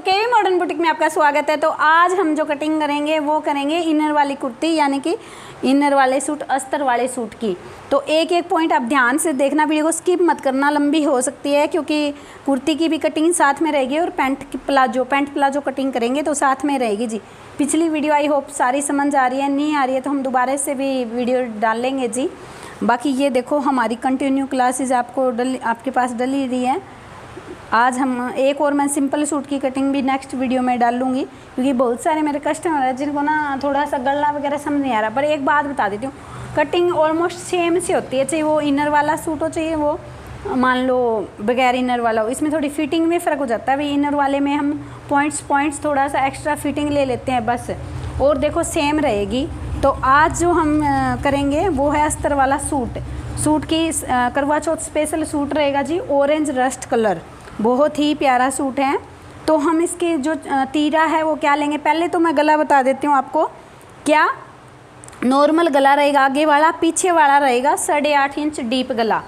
केवी modern boutique में आपका स्वागत है। तो आज हम जो कटिंग करेंगे वो करेंगे इनर वाली कुर्ती, यानी कि इनर वाले सूट, अस्तर वाले सूट की। तो एक एक पॉइंट आप ध्यान से देखना, वीडियो को स्किप मत करना, लंबी हो सकती है क्योंकि कुर्ती की भी कटिंग साथ में रहेगी और पैंट प्लाजो कटिंग करेंगे तो साथ में रहेगी जी। पिछली वीडियो आई होप सारी समझ आ रही है, नहीं आ रही है तो हम दोबारा से भी वीडियो डाल लेंगे जी। बाकी ये देखो हमारी कंटिन्यू क्लासेज आपके पास डली रही है। आज हम एक और मैं सिंपल सूट की कटिंग भी नेक्स्ट वीडियो में डाल लूँगी, क्योंकि बहुत सारे मेरे कस्टमर हैं जिनको ना थोड़ा सा गला वगैरह समझ नहीं आ रहा। पर एक बात बता देती हूँ, कटिंग ऑलमोस्ट सेम सी होती है, चाहे वो इनर वाला सूट हो चाहे वो मान लो बगैर इनर वाला हो। इसमें थोड़ी फिटिंग में फ़र्क हो जाता है। भाई इनर वाले में हम पॉइंट्स थोड़ा सा एक्स्ट्रा फिटिंग ले लेते हैं बस, और देखो सेम रहेगी। तो आज जो हम करेंगे वो है अस्तर वाला सूट की करवा चौथ स्पेशल सूट रहेगा जी। ऑरेंज रस्ट कलर, बहुत ही प्यारा सूट है। तो हम इसके जो तीरा है वो क्या लेंगे, पहले तो मैं गला बता देती हूँ आपको। क्या नॉर्मल गला रहेगा आगे वाला, पीछे वाला रहेगा 8.5 इंच डीप गला।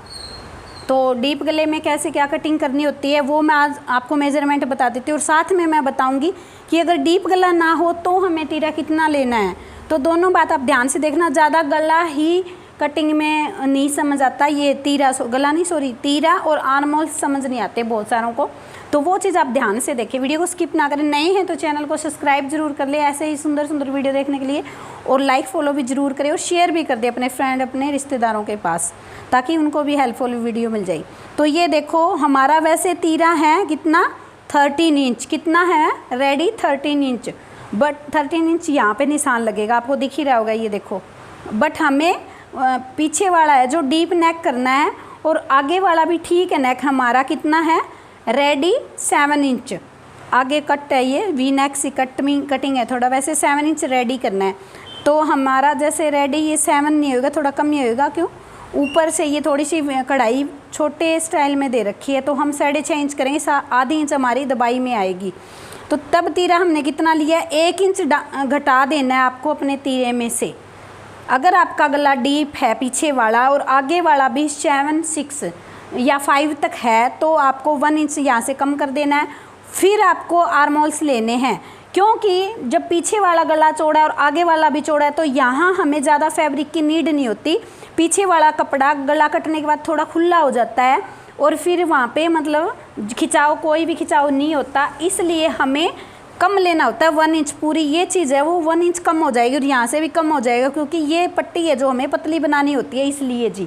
तो डीप गले में कैसे क्या कटिंग करनी होती है वो मैं आज आपको मेजरमेंट बता देती हूँ, और साथ में मैं बताऊँगी कि अगर डीप गला ना हो तो हमें तीरा कितना लेना है। तो दोनों बात आप ध्यान से देखना, ज़्यादा गला ही कटिंग में नहीं समझ आता, ये तीरा और आर्म समझ नहीं आते बहुत सारों को। तो वो चीज़ आप ध्यान से देखें, वीडियो को स्किप ना करें। नए हैं तो चैनल को सब्सक्राइब जरूर कर ले ऐसे ही सुंदर सुंदर वीडियो देखने के लिए, और लाइक फॉलो भी जरूर करें और शेयर भी कर दे अपने फ्रेंड अपने रिश्तेदारों के पास, ताकि उनको भी हेल्पफुल वीडियो मिल जाए। तो ये देखो हमारा वैसे तीरा है कितना, 13 इंच। कितना है रेडी, 13 इंच। बट 13 इंच यहाँ पे निशान लगेगा, आपको दिख ही रहा होगा, ये देखो। बट हमें पीछे वाला है जो डीप नेक करना है, और आगे वाला भी ठीक है नेक हमारा कितना है रेडी 7 इंच। आगे कट है, ये वी नेक सी कटिंग है थोड़ा, वैसे 7 इंच रेडी करना है। तो हमारा जैसे रेडी ये 7 नहीं होगा, थोड़ा कम ही होगा। क्यों, ऊपर से ये थोड़ी सी कढ़ाई छोटे स्टाइल में दे रखी है, तो हम 6.5 इंच करेंगे, आधी इंच हमारी दबाई में आएगी। तो तब तीरा हमने कितना लिया है, 1 इंच घटा देना है आपको अपने तीरे में से। अगर आपका गला डीप है पीछे वाला और आगे वाला भी 7, 6 या 5 तक है, तो आपको 1 इंच यहाँ से कम कर देना है। फिर आपको आर्म होल्स लेने हैं, क्योंकि जब पीछे वाला गला चौड़ा है और आगे वाला भी चौड़ा है तो यहाँ हमें ज़्यादा फैब्रिक की नीड नहीं होती। पीछे वाला कपड़ा गला कटने के बाद थोड़ा खुला हो जाता है, और फिर वहाँ पे मतलब कोई भी खिंचाव नहीं होता, इसलिए हमें कम लेना होता है। 1 इंच पूरी ये चीज़ है वो 1 इंच कम हो जाएगी, और यहाँ से भी कम हो जाएगा, क्योंकि ये पट्टी है जो हमें पतली बनानी होती है, इसलिए जी।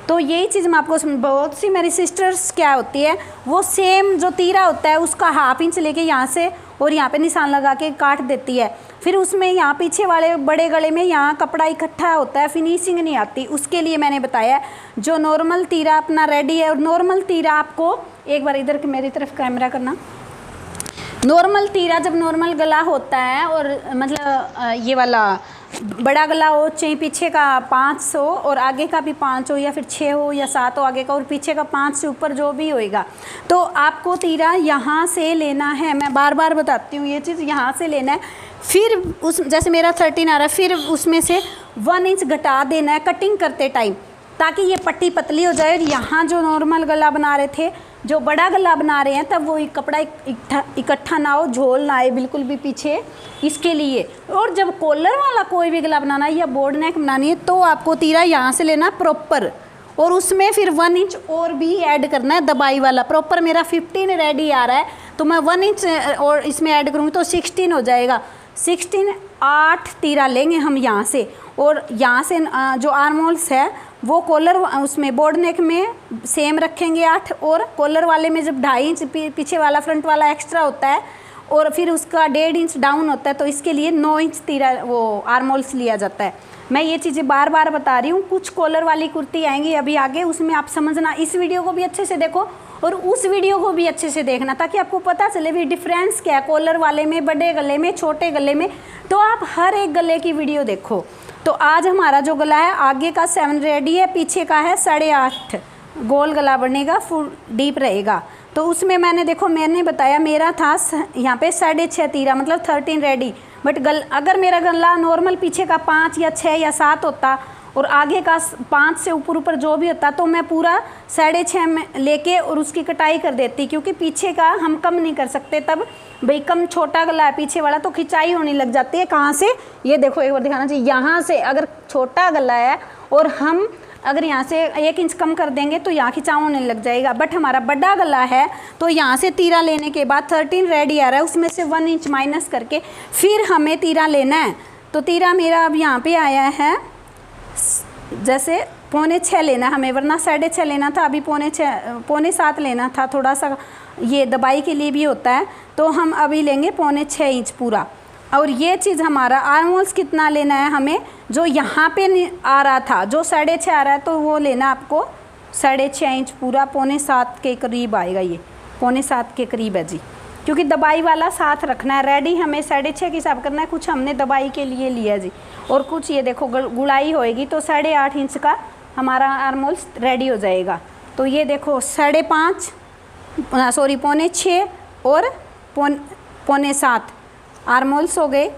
तो यही चीज़ मैं आपको, बहुत सी मेरी सिस्टर्स क्या होती है वो सेम जो तीरा होता है उसका 1/2 इंच लेके यहाँ से और यहाँ पे निशान लगा के काट देती है। फिर उसमें यहाँ पीछे वाले बड़े गले में यहाँ कपड़ा इकट्ठा होता है, फिनिशिंग नहीं आती। उसके लिए मैंने बताया जो नॉर्मल तीरा अपना रेडी है, और नॉर्मल तीरा आपको एक बार इधर मेरी तरफ कैमरा करना। नॉर्मल तीरा जब नॉर्मल गला होता है, और मतलब ये वाला बड़ा गला हो, चाहे पीछे का 5 हो और आगे का भी 5 हो, या फिर 6 हो या 7 हो आगे का और पीछे का 5 से ऊपर जो भी होएगा, तो आपको तीरा यहाँ से लेना है। मैं बार बार बताती हूँ ये चीज़, यहाँ से लेना है। फिर उस जैसे मेरा 13 आ रहा है, फिर उसमें से 1 इंच घटा देना है कटिंग करते टाइम, ताकि ये पट्टी पतली हो जाए। और यहाँ जो नॉर्मल गला बना रहे थे, जो बड़ा गला बना रहे हैं, तब वो कपड़ा इकट्ठा ना हो, झोल ना आए बिल्कुल भी पीछे, इसके लिए। और जब कॉलर वाला कोई भी गला बनाना है या बोर्ड नेक बनानी है, तो आपको तीरा यहाँ से लेना प्रॉपर, और उसमें फिर 1 इंच और भी ऐड करना है दबाई वाला। प्रॉपर मेरा 15 रेडी आ रहा है, तो मैं 1 इंच और इसमें ऐड करूँगी तो 16 हो जाएगा। 16 8 तीरा लेंगे हम यहाँ से, और यहाँ से जो आर्म होल्स है वो कॉलर उसमें बोर्ड नेक में सेम रखेंगे 8, और कॉलर वाले में जब 2.5 इंच पीछे वाला फ्रंट वाला एक्स्ट्रा होता है, और फिर उसका 1.5 इंच डाउन होता है, तो इसके लिए 9 इंच तीरा वो आर्म होल्स लिया जाता है। मैं ये चीज़ें बार बार बता रही हूँ। कुछ कॉलर वाली कुर्ती आएंगी अभी आगे, उसमें आप समझना। इस वीडियो को भी अच्छे से देखो और उस वीडियो को भी अच्छे से देखना, ताकि आपको पता चले भी डिफरेंस क्या है कॉलर वाले में, बड़े गले में, छोटे गले में। तो आप हर एक गले की वीडियो देखो। तो आज हमारा जो गला है आगे का 7 रेडी है, पीछे का है 8.5 गोल गला बनेगा, फुल डीप रहेगा। तो उसमें मैंने बताया मेरा था यहाँ पे 6.5 तीरा, मतलब 13 रेडी। बट अगर मेरा गला नॉर्मल पीछे का 5 या 6 या 7 होता और आगे का 5 से ऊपर जो भी होता तो मैं पूरा 6.5 में लेके और उसकी कटाई कर देती, क्योंकि पीछे का हम कम नहीं कर सकते तब भाई, कम छोटा गला है पीछे वाला तो खिंचाई होने लग जाती है। कहाँ से, ये देखो एक बार दिखाना चाहिए, यहाँ से अगर छोटा गला है और हम अगर यहाँ से 1 इंच कम कर देंगे तो यहाँ खिंचाव होने लग जाएगा। बट हमारा बड़ा गला है तो यहाँ से तीरा लेने के बाद 13 रेडी आ रहा है, उसमें से 1 इंच माइनस करके फिर हमें तीरा लेना है। तो तीरा मेरा अब यहाँ पे आया है, जैसे 6.25 लेना हमें, वरना 6.5 लेना था, अभी 6.25 लेना था, थोड़ा सा ये दबाई के लिए भी होता है। तो हम अभी लेंगे 6.25 इंच पूरा। और ये चीज़ हमारा आर्म होल्स कितना लेना है हमें, जो यहाँ पे आ रहा था, जो 6.5 आ रहा है तो वो लेना आपको 6.5 इंच पूरा, 6.25 के करीब आएगा, ये 6.25 के करीब है जी, क्योंकि दबाई वाला साथ रखना है। रेडी हमें 6.5 के हिसाब करना है, कुछ हमने दबाई के लिए लिया जी, और कुछ ये देखो गुड़ाई होएगी तो 8.5 इंच का हमारा आर्म होल्स रेडी हो जाएगा। तो ये देखो 5.5 6.5 और 6.25 आर्म होल्स हो गए,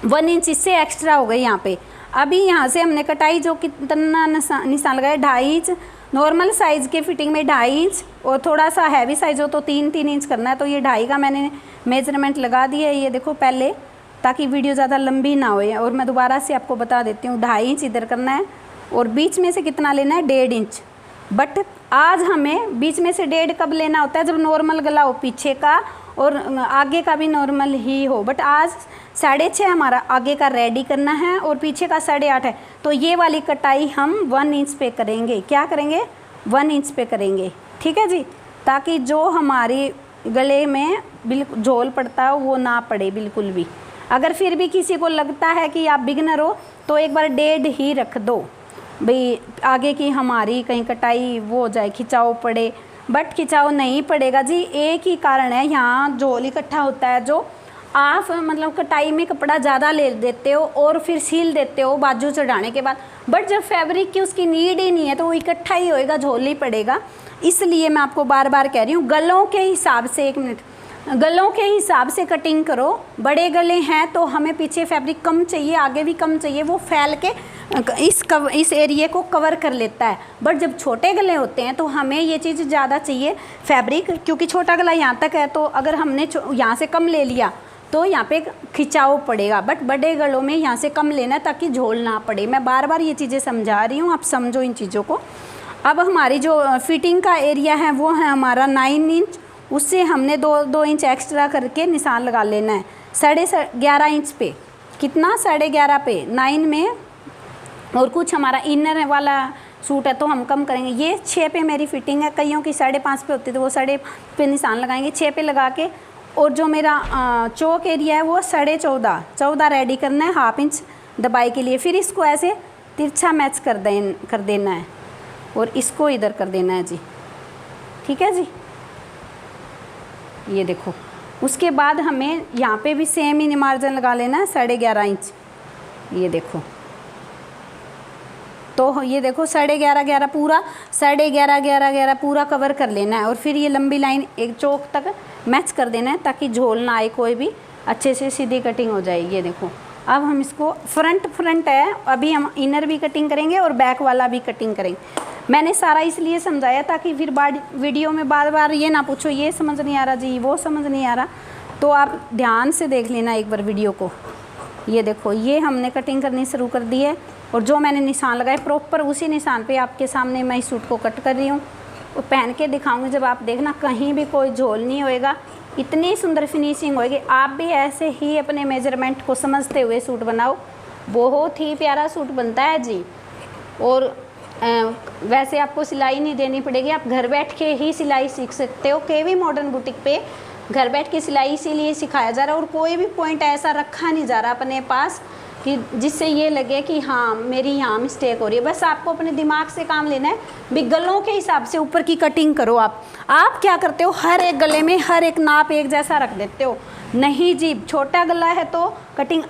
1 इंच इससे एक्स्ट्रा हो गए यहाँ पे। अभी यहाँ से हमने कटाई जो कितना निशान लगाया, 2.5 इंच, नॉर्मल साइज़ के फिटिंग में 2.5 इंच, और थोड़ा सा हैवी साइज़ हो तो 3 इंच करना है। तो ये 2.5 का मैंने मेजरमेंट लगा दिया है, ये देखो पहले, ताकि वीडियो ज़्यादा लंबी ना हो। और मैं दोबारा से आपको बता देती हूँ, 2.5 इंच इधर करना है और बीच में से कितना लेना है, 1.5 इंच। बट आज हमें बीच में से 1.5 कब लेना होता है, जब नॉर्मल गला हो पीछे का और आगे का भी नॉर्मल ही हो। बट आज 6.5 हमारा आगे का रेडी करना है और पीछे का 8.5 है। तो ये वाली कटाई हम 1 इंच पे करेंगे। क्या करेंगे, 1 इंच पे करेंगे, ठीक है जी, ताकि जो हमारे गले में बिल्कुल झोल पड़ता है वो ना पड़े बिल्कुल भी। अगर फिर भी किसी को लगता है कि आप बिगनर हो तो एक बार 1.5 ही रख दो भाई, आगे की हमारी कहीं कटाई वो हो जाए, खिंचाव पड़े। बट खिंचाव नहीं पड़ेगा जी, एक ही कारण है, यहाँ झोल इकट्ठा होता है, जो आप मतलब कटाई में कपड़ा ज़्यादा ले देते हो और फिर सील देते हो बाजू चढ़ाने के बाद। बट जब फैब्रिक की उसकी नीड ही नहीं है तो वो इकट्ठा ही होएगा, झोल ही पड़ेगा। इसलिए मैं आपको बार बार कह रही हूँ, गलों के हिसाब से, 1 मिनट, गलों के हिसाब से कटिंग करो। बड़े गले हैं तो हमें पीछे फैब्रिक कम चाहिए, आगे भी कम चाहिए, वो फैल के इस एरिया को कवर कर लेता है। बट जब छोटे गले होते हैं तो हमें ये चीज़ ज़्यादा चाहिए फैब्रिक, क्योंकि छोटा गला यहाँ तक है, तो अगर हमने यहाँ से कम ले लिया तो यहाँ पे खिंचाव पड़ेगा। बट बड़े गलों में यहाँ से कम लेना ताकि झोल ना पड़े। मैं बार बार ये चीज़ें समझा रही हूँ, आप समझो इन चीज़ों को। अब हमारी जो फिटिंग का एरिया है वो है हमारा 9 इंच, उससे हमने 2 इंच एक्स्ट्रा करके निशान लगा लेना है 11.5 इंच पे। कितना, 11.5 पे 9 में। और कुछ हमारा इनर वाला सूट है तो हम कम करेंगे। ये 6 पे मेरी फिटिंग है, कईयों की 5.5 पे होती है तो वो 6.5 पे निशान लगाएंगे, 6 पे लगा के। और जो मेरा चौक एरिया है वो 14.5 रेडी करना है, 1/2 इंच दबाई के लिए। फिर इसको ऐसे तिरछा मैच कर देना है और इसको इधर कर देना है जी, ठीक है जी, ये देखो। उसके बाद हमें यहाँ पे भी सेम ही मार्जिन लगा लेना है 11.5 इंच, ये देखो। तो ये देखो 11.5 पूरा, 11.5 पूरा कवर कर लेना है। और फिर ये लंबी लाइन एक चौक तक मैच कर देना है ताकि झोल ना आए, कोई भी अच्छे से सीधी कटिंग हो जाएगी। ये देखो, अब हम इसको फ्रंट है, अभी हम इनर भी कटिंग करेंगे और बैक वाला भी कटिंग करेंगे। मैंने सारा इसलिए समझाया ताकि फिर वीडियो में बार बार ये ना पूछो ये समझ नहीं आ रहा जी, वो समझ नहीं आ रहा। तो आप ध्यान से देख लेना एक बार वीडियो को। ये देखो, ये हमने कटिंग करनी शुरू कर दी है और जो मैंने निशान लगाए प्रॉपर उसी निशान पे आपके सामने मैं इस सूट को कट कर रही हूँ। और पहन के दिखाऊंगी, जब आप देखना कहीं भी कोई झोल नहीं होएगा, इतनी सुंदर फिनिशिंग होएगी। आप भी ऐसे ही अपने मेजरमेंट को समझते हुए सूट बनाओ, बहुत ही प्यारा सूट बनता है जी। और वैसे आपको सिलाई नहीं देनी पड़ेगी, आप घर बैठ के ही सिलाई सीख सकते हो। केवी मॉडर्न बुटीक पे घर बैठ के सिलाई इसीलिए सिखाया जा रहा है और कोई भी पॉइंट ऐसा रखा नहीं जा रहा अपने पास कि जिससे ये लगे कि हाँ मेरी यहाँ मिस्टेक हो रही है। बस आपको अपने दिमाग से काम लेना है, भी गलों के हिसाब से ऊपर की कटिंग करो। आप क्या करते हो, हर एक गले में हर एक नाप एक जैसा रख देते हो। नहीं जी, छोटा गला है तो कटिंग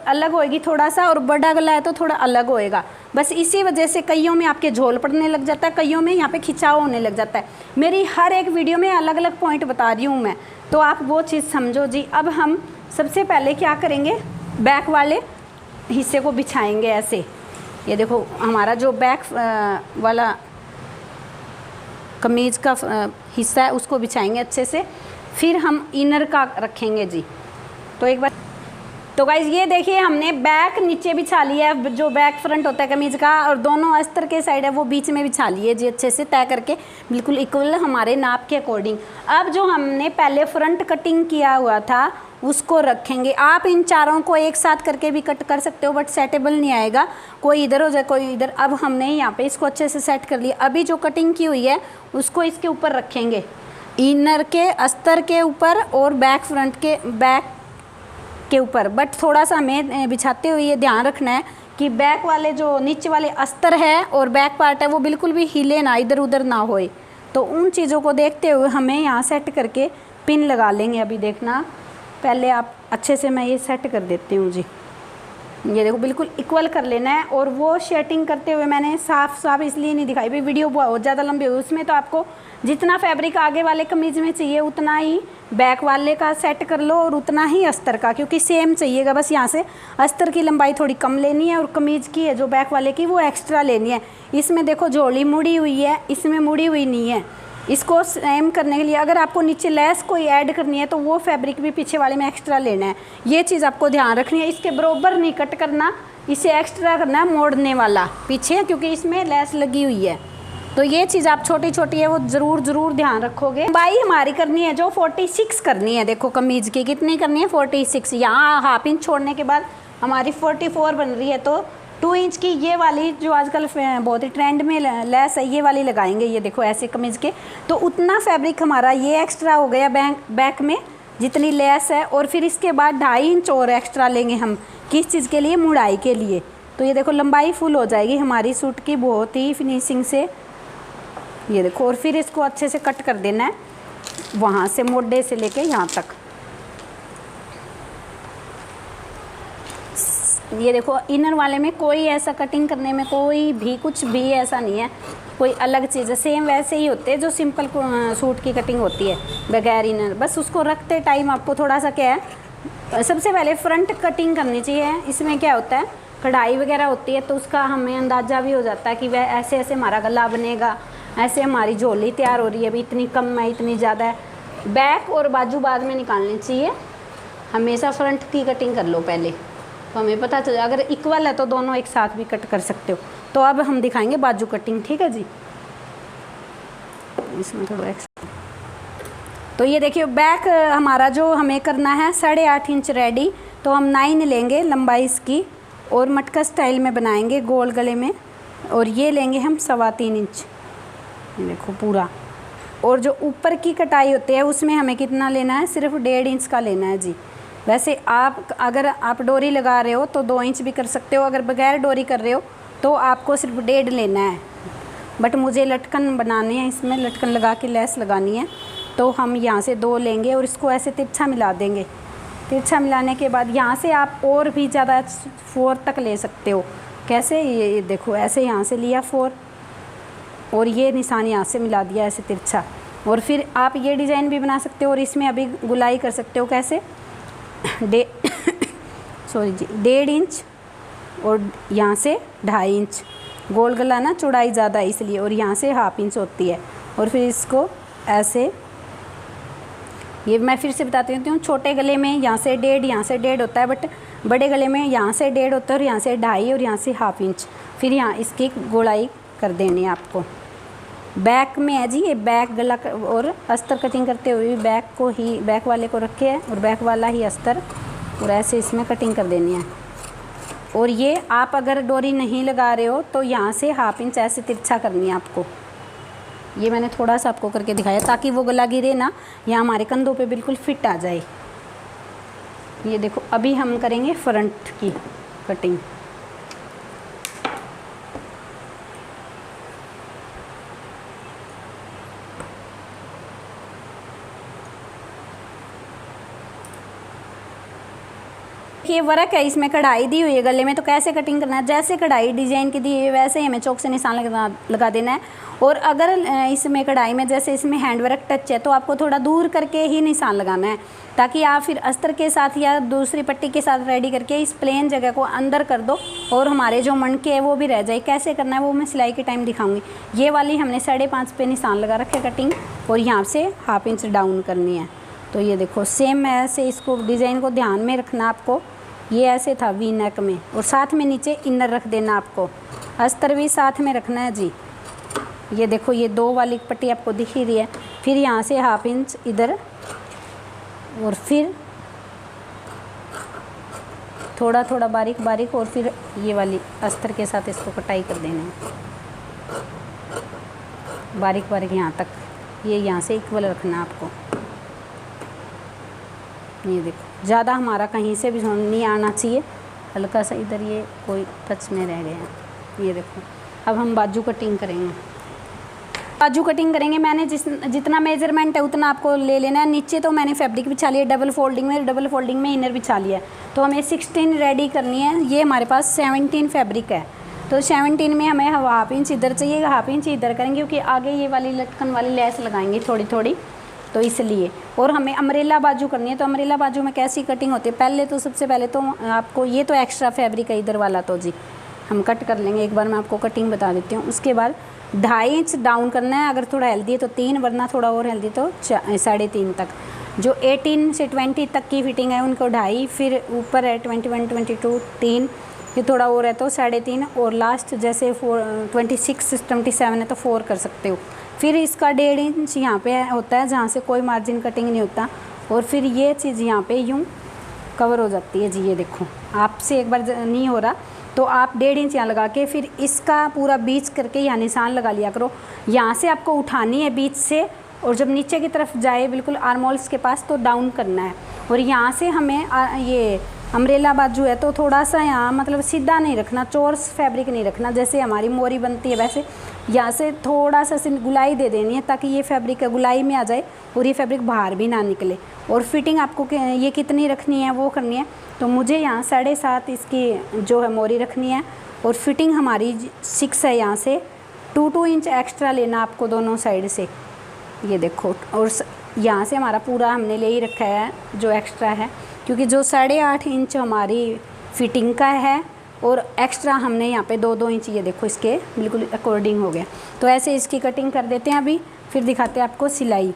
अलग होएगी थोड़ा सा, और बड़ा गला है तो थोड़ा अलग होएगा। बस इसी वजह से कईयों में आपके झोल पड़ने लग जाता है, कईयों में यहाँ पे खिंचाव होने लग जाता है। मेरी हर एक वीडियो में अलग अलग पॉइंट बता रही हूँ मैं, तो आप वो चीज़ समझो जी। अब हम सबसे पहले क्या करेंगे, बैक वाले हिस्से को बिछाएंगे ऐसे, ये देखो हमारा जो बैक वाला कमीज़ का हिस्सा है उसको बिछाएंगे अच्छे से, फिर हम इनर का रखेंगे जी। तो एक बार तो गाइज ये देखिए हमने बैक नीचे बिछा लिया है, जो बैक फ्रंट होता है कमीज़ का, और दोनों अस्तर के साइड है वो बीच में बिछा लिए जी अच्छे से तय करके, बिल्कुल इक्वल हमारे नाप के अकॉर्डिंग। अब जो हमने पहले फ्रंट कटिंग किया हुआ था उसको रखेंगे। आप इन चारों को एक साथ करके भी कट कर सकते हो, बट सेटेबल नहीं आएगा, कोई इधर हो जाए कोई इधर। अब हमने यहाँ पे इसको अच्छे से सेट कर लिया। अभी जो कटिंग की हुई है उसको इसके ऊपर रखेंगे, इनर के अस्तर के ऊपर और बैक फ्रंट के बैक के ऊपर। बट थोड़ा सा हमें बिछाते हुए ये ध्यान रखना है कि बैक वाले जो नीचे वाले अस्तर है और बैक पार्ट है वो बिल्कुल भी हिले ना, इधर उधर ना होए। तो उन चीज़ों को देखते हुए हमें यहाँ सेट करके पिन लगा लेंगे। अभी देखना, पहले आप अच्छे से मैं ये सेट कर देती हूँ जी। ये देखो बिल्कुल इक्वल कर लेना है। और वो शेटिंग करते हुए मैंने साफ इसलिए नहीं दिखाई, भाई वीडियो बहुत ज़्यादा लंबी हुई, उसमें तो आपको जितना फैब्रिक आगे वाले कमीज़ में चाहिए उतना ही बैक वाले का सेट कर लो और उतना ही अस्तर का, क्योंकि सेम चाहिएगा। बस यहाँ से अस्तर की लंबाई थोड़ी कम लेनी है और कमीज़ की है जो बैक वाले की वो एक्स्ट्रा लेनी है। इसमें देखो झोली मुड़ी हुई है, इसमें मुड़ी हुई नहीं है। इसको सेम करने के लिए अगर आपको नीचे लेस कोई ऐड करनी है तो वो फैब्रिक भी पीछे वाले में एक्स्ट्रा लेना है। ये चीज़ आपको ध्यान रखनी है। इसके बराबर नहीं कट करना, इसे एक्स्ट्रा करना है मोड़ने वाला पीछे, क्योंकि इसमें लेस लगी हुई है। तो ये चीज़ आप छोटी छोटी है वो ज़रूर ध्यान रखोगे। लंबाई हमारी करनी है जो 46 करनी है। देखो कमीज़ की कितनी करनी है, 46। यहाँ हाफ इंच छोड़ने के बाद हमारी 44 बन रही है। तो 2 इंच की ये वाली जो आजकल बहुत ही ट्रेंड में लेस है, ये वाली लगाएंगे। ये देखो ऐसे कमीज़ के, तो उतना फैब्रिक हमारा ये एक्स्ट्रा हो गया बैक में जितनी लेस है। और फिर इसके बाद 2.5 इंच और एक्स्ट्रा लेंगे हम, किस चीज़ के लिए, मुड़ाई के लिए। तो ये देखो लंबाई फुल हो जाएगी हमारी सूट की बहुत ही फिनिशिंग से। ये देखो, और फिर इसको अच्छे से कट कर देना है वहाँ से मोड़े से लेके यहाँ तक। ये देखो इनर वाले में कोई ऐसा कटिंग करने में कोई भी कुछ भी ऐसा नहीं है, कोई अलग चीज़ है। सेम वैसे ही होते हैं जो सिंपल सूट की कटिंग होती है बगैर इनर। बस उसको रखते टाइम आपको थोड़ा सा क्या है, सबसे पहले फ्रंट कटिंग करनी चाहिए। इसमें क्या होता है, कढ़ाई वगैरह होती है तो उसका हमें अंदाज़ा भी हो जाता है कि वह ऐसे ऐसे हमारा गला बनेगा, ऐसे हमारी झोली तैयार हो रही है, अभी इतनी कम है इतनी ज़्यादा है। बैक और बाजू बाद में निकालनी चाहिए। हमेशा फ्रंट की कटिंग कर लो पहले, तो हमें पता चल। अगर इक्वल है तो दोनों एक साथ भी कट कर सकते हो। तो अब हम दिखाएंगे बाजू कटिंग, ठीक है जी। इसमें थोड़ा एक्स्ट्रा। तो ये देखिए बैक हमारा जो हमें करना है 8.5 इंच रेडी। तो हम 9 लेंगे लंबाई इसकी और मटका स्टाइल में बनाएंगे गोल गले में। और ये लेंगे हम 3.25 इंच, देखो पूरा। और जो ऊपर की कटाई होती है उसमें हमें कितना लेना है, सिर्फ 1.5 इंच का लेना है जी। वैसे आप अगर आप डोरी लगा रहे हो तो 2 इंच भी कर सकते हो, अगर बगैर डोरी कर रहे हो तो आपको सिर्फ 1.5 लेना है। बट मुझे लटकन बनाने हैं, इसमें लटकन लगा के लेस लगानी है, तो हम यहाँ से 2 लेंगे और इसको ऐसे तिरछा मिला देंगे। तिरछा मिलाने के बाद यहाँ से आप और भी ज़्यादा 4 तक ले सकते हो। कैसे, ये देखो ऐसे यहाँ से लिया 4 और ये निशान यहाँ से मिला दिया ऐसे तिरछा। और फिर आप ये डिज़ाइन भी बना सकते हो और इसमें अभी गुलाई कर सकते हो। कैसे, 1.5 इंच और यहाँ से 2.5 इंच। गोल गला ना चौड़ाई ज़्यादा है इसलिए, और यहाँ से 1/2 इंच होती है। और फिर इसको ऐसे, ये मैं फिर से बताती हूँ, छोटे गले में यहाँ से 1.5 यहाँ से 1.5 होता है, बट बड़े गले में यहाँ से 1.5 होता है और यहाँ से 2.5 और यहाँ से 1/2 इंच। फिर यहाँ इसकी गोलाई कर देनी है आपको। बैक में है जी, ये बैक गला और अस्तर कटिंग करते हुए बैक को ही, बैक वाले को रखे है और बैक वाला ही अस्तर, और ऐसे इसमें कटिंग कर देनी है। और ये आप अगर डोरी नहीं लगा रहे हो तो यहाँ से 1/2 इंच ऐसे तिरछा करनी है आपको। ये मैंने थोड़ा सा आपको करके दिखाया ताकि वो गला गिरे ना, यहाँ हमारे कंधों पे बिल्कुल फिट आ जाए। ये देखो अभी हम करेंगे फ्रंट की कटिंग। ये वर्क है, इसमें कढ़ाई दी हुई है गले में, तो कैसे कटिंग करना है, जैसे कढ़ाई डिजाइन की दी है वैसे ही हमें चौक से निशान लगा देना है। और अगर इसमें कढ़ाई में जैसे इसमें हैंडवर्क टच है तो आपको थोड़ा दूर करके ही निशान लगाना है, ताकि आप फिर अस्तर के साथ या दूसरी पट्टी के साथ रेडी करके इस प्लेन जगह को अंदर कर दो और हमारे जो मणके है वो भी रह जाए। कैसे करना है वो मैं सिलाई के टाइम दिखाऊंगी। ये वाली हमने 5.5 पे निशान लगा रखे कटिंग, और यहाँ से 1/2 इंच डाउन करनी है। तो ये देखो सेम ऐसे इसको डिज़ाइन को ध्यान में रखना आपको। ये ऐसे था वी नेक में, और साथ में नीचे इनर रख देना आपको, अस्तर भी साथ में रखना है जी। ये देखो ये 2 वाली पट्टी आपको दिख ही रही है। फिर यहाँ से 1/2 इंच इधर, और फिर थोड़ा थोड़ा बारीक बारीक, और फिर ये वाली अस्तर के साथ इसको कटाई कर देना है बारीक बारीक यहाँ तक। ये यहाँ से इक्वल रखना है आपको। ये देखो ज़्यादा हमारा कहीं से भी नहीं आना चाहिए, हल्का सा इधर ये कोई टच में रह गया है। ये देखो अब हम बाजू कटिंग करेंगे। बाजू कटिंग करेंगे, मैंने जितना मेजरमेंट है उतना आपको ले लेना है। नीचे तो मैंने फैब्रिक बिछा लिया डबल फोल्डिंग में इनर बिछा लिया है। तो हमें 16 रेडी करनी है। ये हमारे पास 17 फैब्रिक है, तो 17 में हमें 1/2 इंच इधर चाहिए, 1/2 इंच इधर करेंगे क्योंकि आगे ये वाली लटकन वाली लेस लगाएंगे थोड़ी थोड़ी, तो इसलिए। और हमें अम्ब्रेला बाजू करनी है। तो अम्ब्रेला बाजू में कैसी कटिंग होती है, पहले तो सबसे पहले तो आपको ये तो एक्स्ट्रा फैब्रिक है इधर वाला, तो जी हम कट कर लेंगे। एक बार मैं आपको कटिंग बता देती हूँ। उसके बाद 2.5 इंच डाउन करना है, अगर थोड़ा हेल्दी है तो 3, वरना थोड़ा और हेल्दी तो 3.5 तक। जो 18 से 20 तक की फिटिंग है उनको 2.5, फिर ऊपर है 21, 22 3, ये थोड़ा और है तो 3.5, और लास्ट जैसे 26, 27 है तो 4 कर सकते हो। फिर इसका 1.5 इंच यहाँ पे होता है जहाँ से कोई मार्जिन कटिंग नहीं होता, और फिर ये चीज़ यहाँ पे यूँ कवर हो जाती है जी। ये देखो आपसे एक बार नहीं हो रहा तो आप 1.5 इंच यहाँ लगा के फिर इसका पूरा बीच करके यहाँ निशान लगा लिया करो। यहाँ से आपको उठानी है बीच से, और जब नीचे की तरफ जाए बिल्कुल आर्मोल्स के पास तो डाउन करना है। और यहाँ से हमें ये अम्ब्रेला बाजू है तो थोड़ा सा यहाँ मतलब सीधा नहीं रखना, चोरस फैब्रिक नहीं रखना, जैसे हमारी मोरी बनती है वैसे यहाँ से थोड़ा सा गुलाई दे देनी है ताकि ये फैब्रिक गुलाई में आ जाए और ये फैब्रिक बाहर भी ना निकले। और फिटिंग आपको ये कितनी रखनी है वो करनी है। तो मुझे यहाँ 7.5 इसकी जो है मोरी रखनी है, और फिटिंग हमारी 6 है। यहाँ से 2 इंच एक्स्ट्रा लेना आपको दोनों साइड से। ये देखो, और यहाँ से हमारा पूरा हमने ले ही रखा है जो एक्स्ट्रा है, क्योंकि जो 8.5 इंच हमारी फिटिंग का है और एक्स्ट्रा हमने यहाँ पे 2 इंच, ये देखो इसके बिल्कुल अकॉर्डिंग हो गया। तो ऐसे इसकी कटिंग कर देते हैं अभी, फिर दिखाते हैं आपको सिलाई।